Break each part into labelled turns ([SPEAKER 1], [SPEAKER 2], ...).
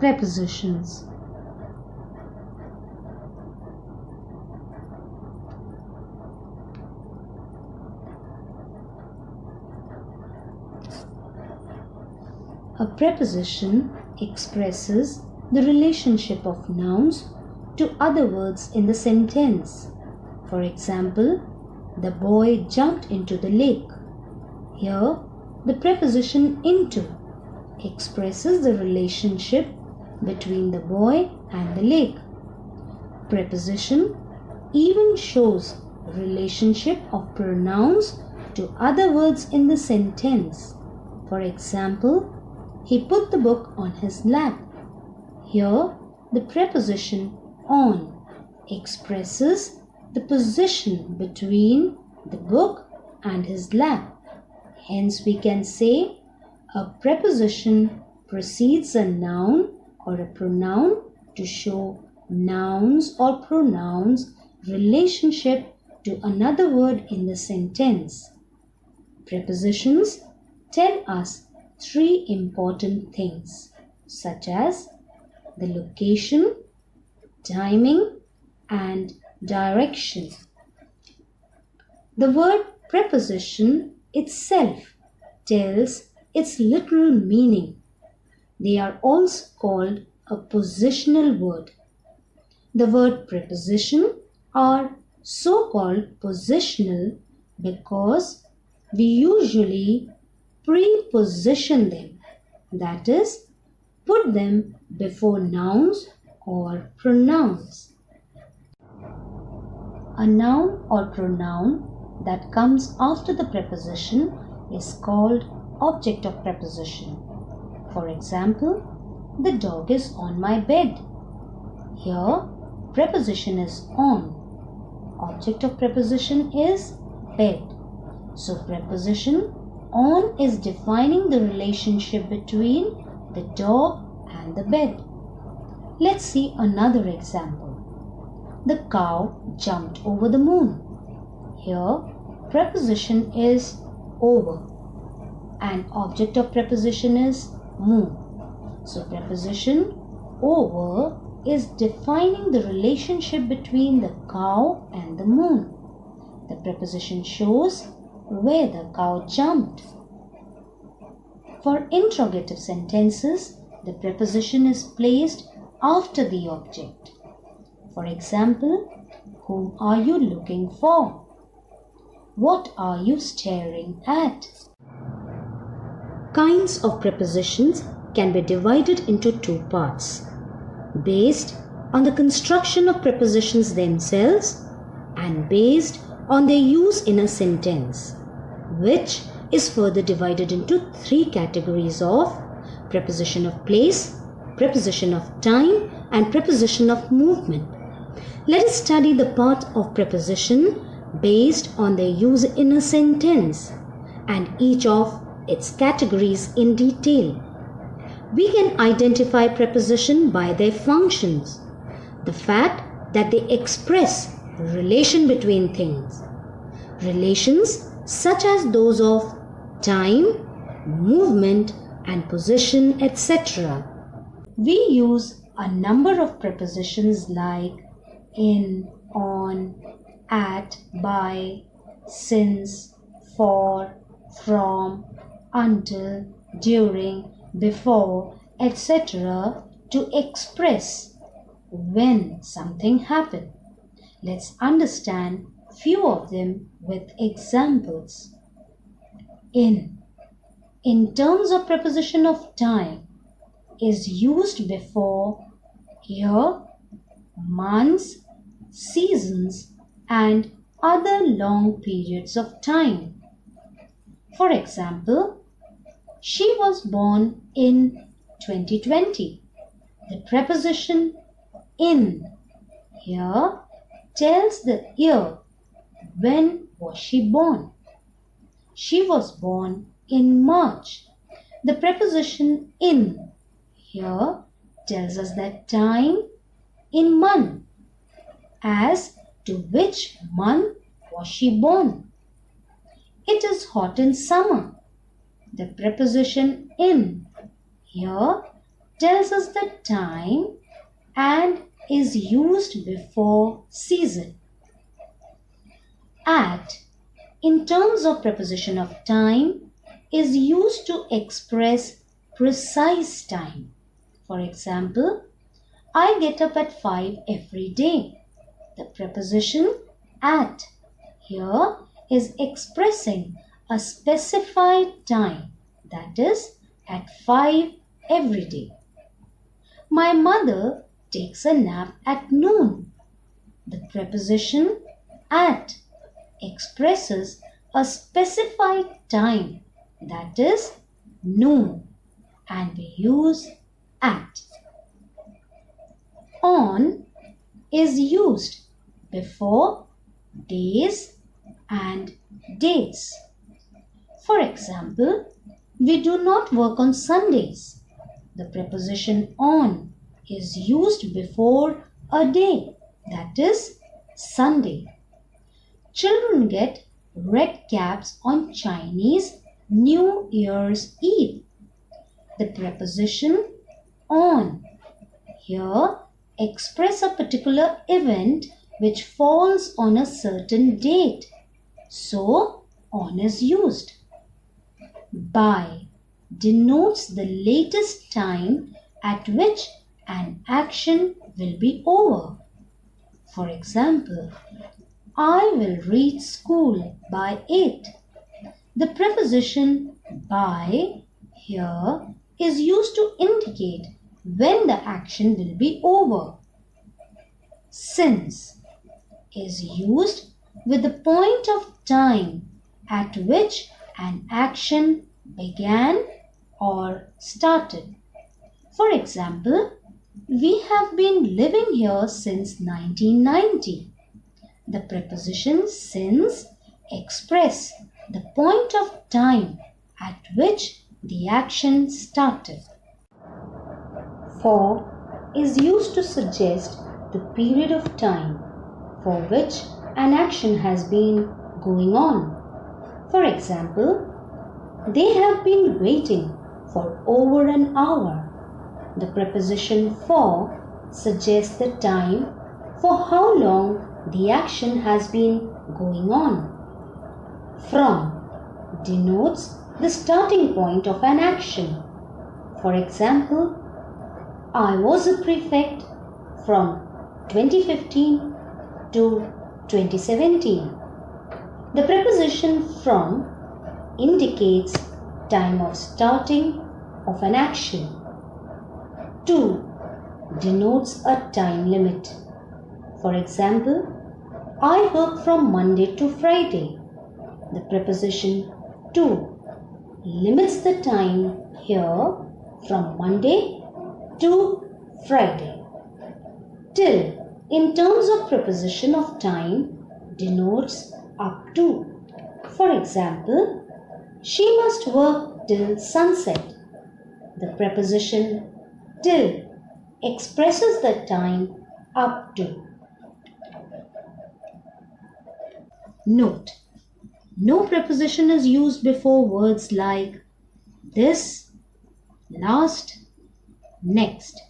[SPEAKER 1] Prepositions. A preposition expresses the relationship of nouns to other words in the sentence. For example, the boy jumped into the lake. Here, the preposition into expresses the relationship between the boy and the lake. Preposition even shows relationship of pronouns to other words in the sentence. For example, he put the book on his lap. Here, the preposition on expresses the position between the book and his lap. Hence, we can say a preposition precedes a noun or a pronoun to show nouns or pronouns relationship to another word in the sentence. Prepositions tell us three important things, such as the location, timing, and direction. The word preposition itself tells its literal meaning. They are also called a positional word. The word preposition are so called positional because we usually preposition them, that is, put them before nouns or pronouns. A noun or pronoun that comes after the preposition is called object of preposition. For example, the dog is on my bed. Here, preposition is on. Object of preposition is bed. So, preposition on is defining the relationship between the dog and the bed. Let's see another example. The cow jumped over the moon. Here, preposition is over and object of preposition is moon. So, preposition over is defining the relationship between the cow and the moon. The preposition shows where the cow jumped. For interrogative sentences, the preposition is placed after the object. For example, whom are you looking for? What are you staring at? Kinds of prepositions can be divided into two parts, based on the construction of prepositions themselves and based on their use in a sentence, which is further divided into three categories of preposition of place, preposition of time, and preposition of movement. Let us study the part of preposition based on their use in a sentence and each of its categories in detail. We can identify preposition by their functions, the fact that they express relation between things, relations such as those of time, movement, and position, etc. We use a number of prepositions like in, on, at, by, since, for, from, until, during, before, etc. to express when something happened. Let's understand few of them with examples. In terms of preposition of time, is used before year, months, seasons, and other long periods of time. For example, she was born in 2020. The preposition in here tells the year. When was she born? She was born in March. The preposition in here tells us that time in month. As to which month was she born? It is hot in summer. The preposition in here tells us the time and is used before season. At, in terms of preposition of time, is used to express precise time. For example, I get up at 5 every day. The preposition at here is expressing a specified time, that is, at 5 every day. My mother takes a nap at noon. The preposition at expresses a specified time, that is, noon, and we use at. On is used before days and dates. For example, we do not work on Sundays. The preposition on is used before a day, that is, Sunday. Children get red caps on Chinese New Year's Eve. The preposition on here express a particular event which falls on a certain date. So, on is used. By denotes the latest time at which an action will be over. For example, I will reach school by 8. The preposition by here is used to indicate when the action will be over. Since is used with the point of time at which an action began or started. For example, we have been living here since 1990. The preposition since express the point of time at which the action started. For is used to suggest the period of time for which an action has been going on. For example, they have been waiting for over an hour. The preposition for suggests the time for how long the action has been going on. From denotes the starting point of an action. For example, I was a prefect from 2015 to 2017. The preposition from indicates time of starting of an action. To denotes a time limit. For example, I work from Monday to Friday. The preposition to limits the time here from Monday to Friday. Till, in terms of preposition of time, denotes up to. For example, she must work till sunset. The preposition till expresses the time up to. Note: no preposition is used before words like this, last, next.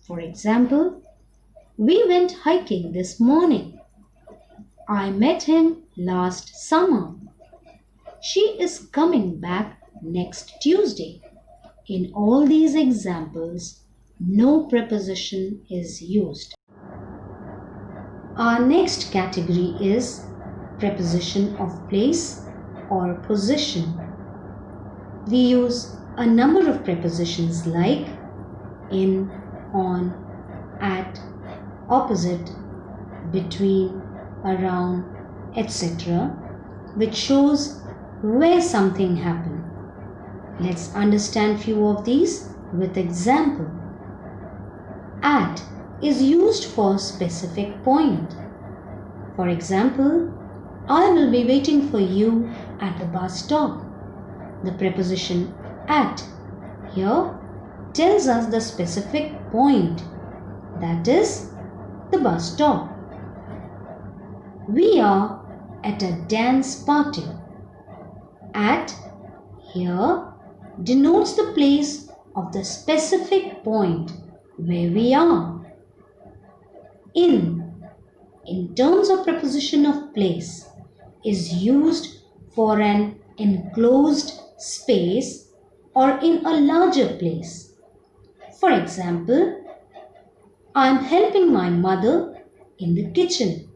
[SPEAKER 1] For example, we went hiking this morning. I met him last summer. She is coming back next Tuesday. In all these examples, no preposition is used. Our next category is preposition of place or position. We use a number of prepositions like in, on, at, opposite, between, around, etc., which shows where something happened. Let's understand few of these with example. At is used for specific point. For example, I will be waiting for you at the bus stop. The preposition at here tells us the specific point, that is, the bus stop. We are at a dance party. At here denotes the place of the specific point where we are. In terms of preposition of place, is used for an enclosed space or in a larger place. For example, I am helping my mother in the kitchen.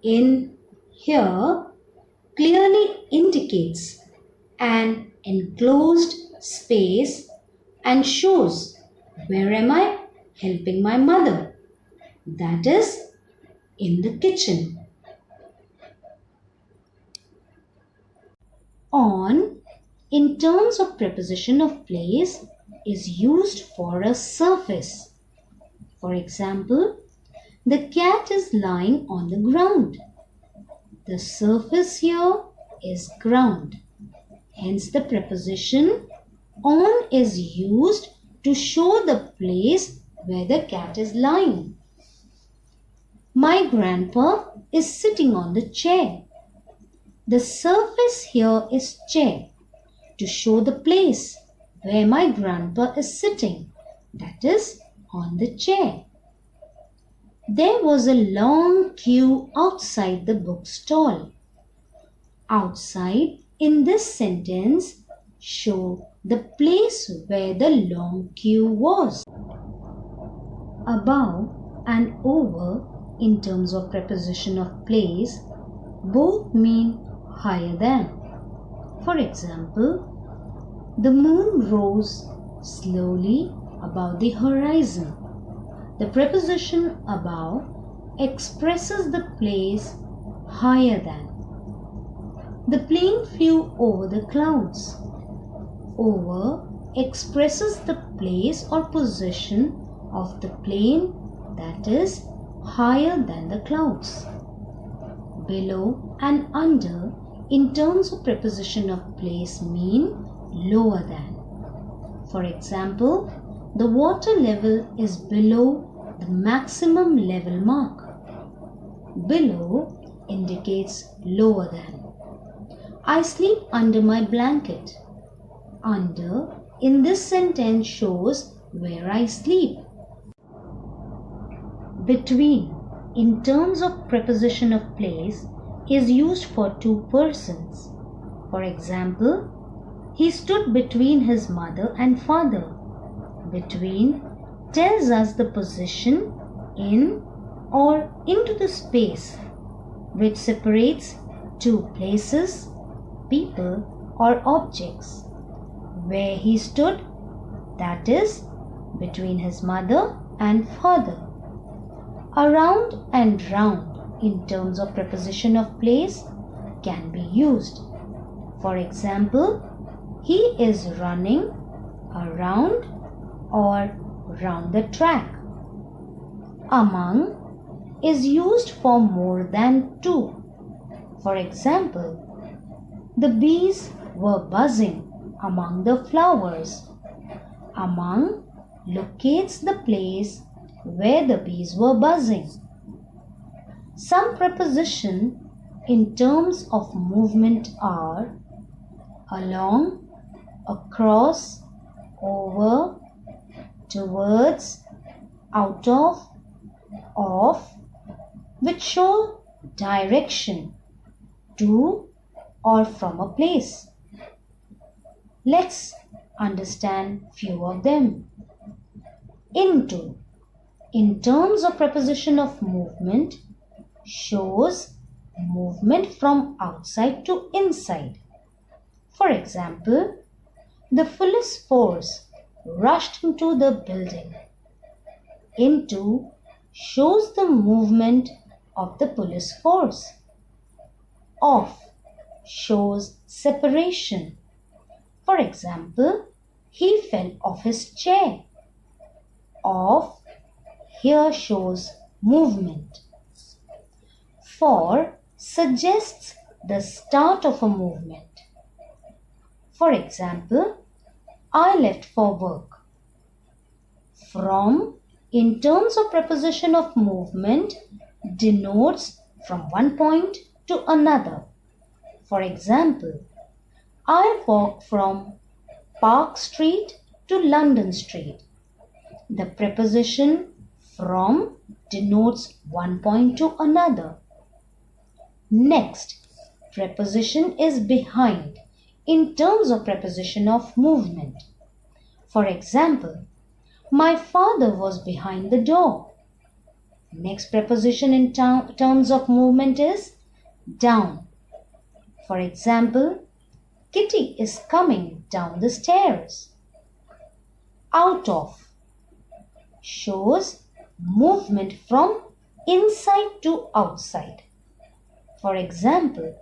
[SPEAKER 1] In here clearly indicates an enclosed space and shows where am I helping my mother. That is in the kitchen. On, in terms of preposition of place, is used for a surface. For example, the cat is lying on the ground. The surface here is ground. Hence the preposition on is used to show the place where the cat is lying. My grandpa is sitting on the chair. The surface here is chair to show the place where my grandpa is sitting, that is on the chair. There was a long queue outside the bookstall. Outside in this sentence show the place where the long queue was. Above and over in terms of preposition of place both mean higher than. For example, the moon rose slowly above the horizon. The preposition above expresses the place higher than. The plane flew over the clouds. Over expresses the place or position of the plane, that is higher than the clouds. Below and under in terms of preposition of place mean lower than. For example, the water level is below the maximum level mark. Below indicates lower than. I sleep under my blanket. Under in this sentence shows where I sleep. Between in terms of preposition of place is used for two persons. For example, he stood between his mother and father. Between tells us the position in or into the space which separates two places, people or objects. Where he stood, that is between his mother and father. Around and round in terms of preposition of place can be used. For example, he is running around or round the track. Among is used for more than two. For example, the bees were buzzing among the flowers. Among locates the place where the bees were buzzing. Some prepositions in terms of movement are along, across, over, towards, out of, which show direction to or from a place. Let's understand few of them. Into, in terms of preposition of movement, shows movement from outside to inside. For example, the police force rushed into the building. Into shows the movement of the police force. Off shows separation. For example, he fell off his chair. Off here shows movement. For suggests the start of a movement. For example, I left for work. From in terms of preposition of movement denotes from one point to another. For example, I walked from Park Street to to London Street. The preposition from denotes one point to another. Next, preposition is behind in terms of preposition of movement. For example, my father was behind the door. Next preposition in terms of movement is down. For example, Kitty is coming down the stairs. Out of shows movement from inside to outside. For example,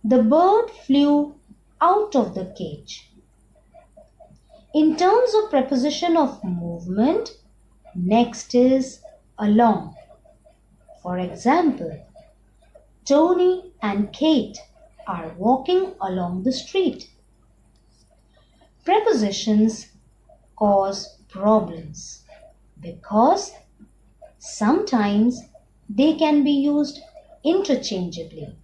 [SPEAKER 1] the bird flew out of the cage. In terms of preposition of movement, next is along. For example, Tony and Kate are walking along the street. Prepositions cause problems because sometimes they can be used interchangeably.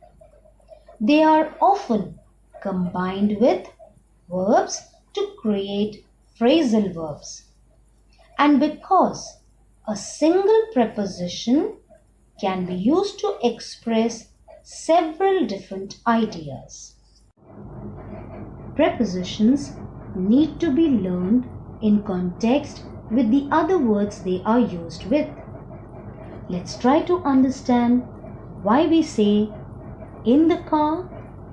[SPEAKER 1] They are often combined with verbs to create phrasal verbs. And because a single preposition can be used to express several different ideas. Prepositions need to be learned in context with the other words they are used with. Let's try to understand why we say in the car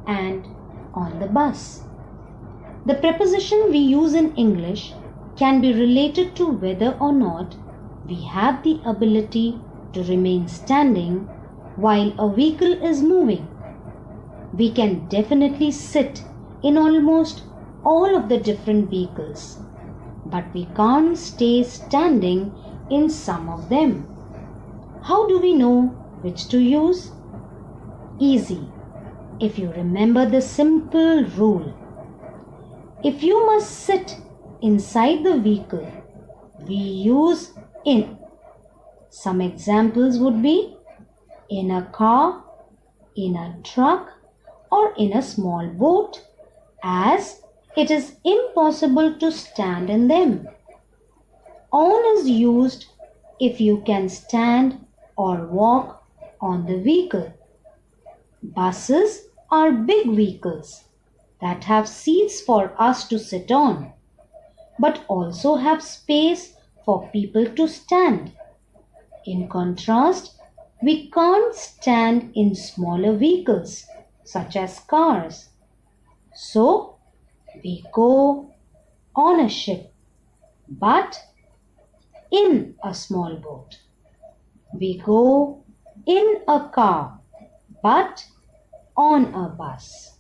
[SPEAKER 1] and on the bus. The preposition we use in English can be related to whether or not we have the ability to remain standing while a vehicle is moving. We can definitely sit in almost all of the different vehicles, but we can't stay standing in some of them. How do we know which to use? Easy, if you remember the simple rule. If you must sit inside the vehicle, we use in. Some examples would be in a car, in a truck, or in a small boat, as it is impossible to stand in them. On is used if you can stand or walk on the vehicle. Buses are big vehicles that have seats for us to sit on, but also have space for people to stand. In contrast, we can't stand in smaller vehicles such as cars. So, we go on a ship, but in a small boat. We go in a car, but on a bus.